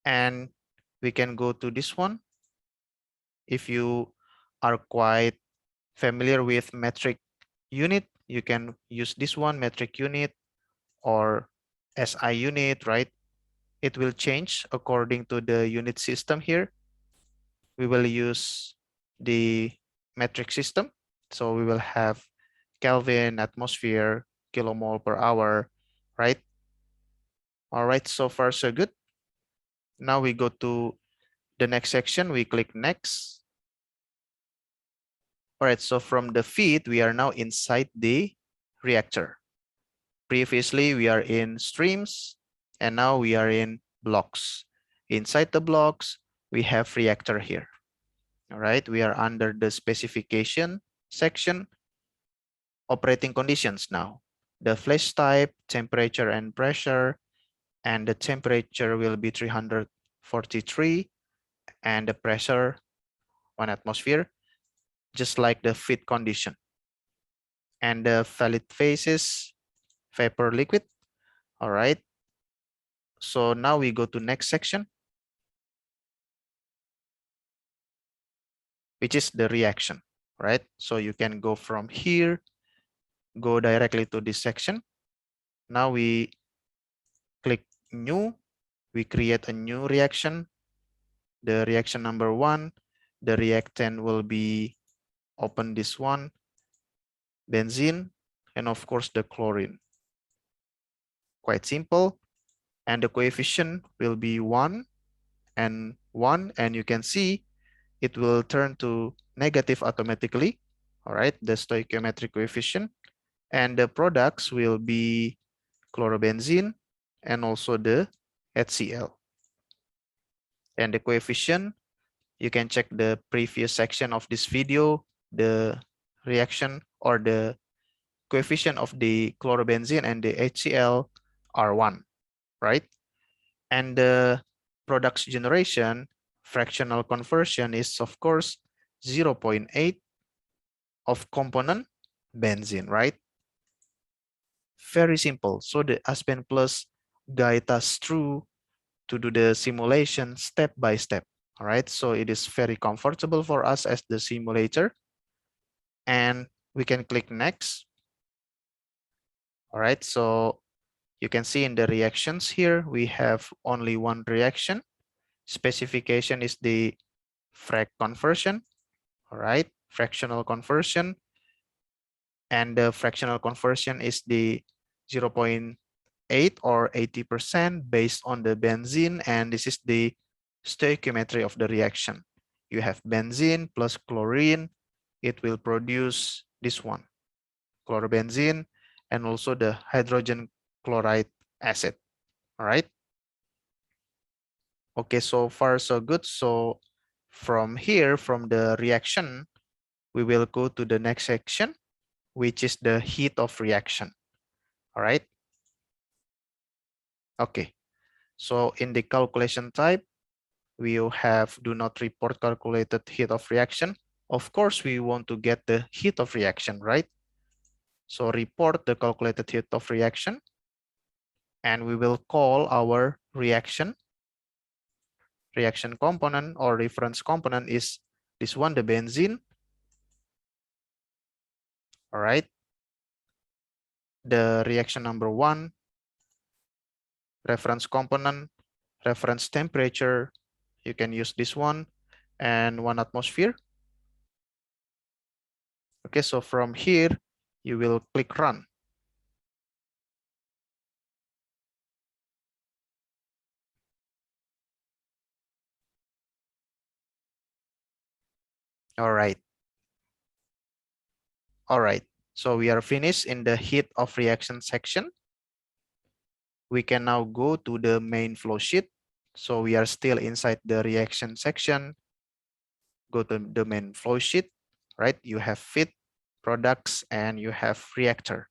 And we can go to this one. If you are quite familiar with metric unit, you can use this one, metric unit or SI unit, right? It will change according to the unit system here. We will use the metric system. So we will have Kelvin, atmosphere, kilomole per hour, right? All right, so far so good. Now we go to the next section. We click next. All right, so from the feed, we are now inside the reactor. Previously, we are in streams, and now we are in blocks. Inside the blocks, we have reactor here. All right, we are under the specification section, operating conditions now. The flash type, temperature and pressure, and the temperature will be 343, and the pressure 1 atmosphere, just like the feed condition. And the valid phase, vapor liquid. All right. So now we go to next section, which is the reaction, right? So you can go from here, go directly to this section. Now we click new, we create a new reaction. The reaction number 1, the reactant will be, open this one, benzene, and of course the chlorine. Quite simple. And the coefficient will be 1 and 1, and you can see it will turn to negative automatically. All right, the stoichiometric coefficient. And the products will be chlorobenzene and also the HCl. And the coefficient, you can check the previous section of this video, the reaction or the coefficient of the chlorobenzene and the HCl are 1, right? And the products generation, fractional conversion is of course 0.8 of component benzene, right? Very simple. So the Aspen Plus guide us through to do the simulation step by step. All right, so it is very comfortable for us as the simulator. And we can click next. All right, so you can see in the reactions here, we have only one reaction. Specification is the frac conversion. All right, fractional conversion. And the fractional conversion is the 0.8 or 80% based on the benzene, and this is the stoichiometry of the reaction. You have benzene plus chlorine, it will produce this one, chlorobenzene, and also the hydrogen chloride acid. All right. Okay, so far so good. So from here, from the reaction, we will go to the next section, which is the heat of reaction. All right. Okay, so in the calculation type, we have do not report calculated heat of reaction. Of course, we want to get the heat of reaction, right? So report the calculated heat of reaction, and we will call our reaction component or reference component is this one, the benzene. All right. The reaction number 1, reference component, reference temperature, you can use this one, and 1 atmosphere. Okay, so from here, you will click run. All right. All right. So we are finished in the heat of reaction section. We can now go to the main flow sheet. So we are still inside the reaction section. Go to the main flow sheet, right? You have feed, products, and you have reactor.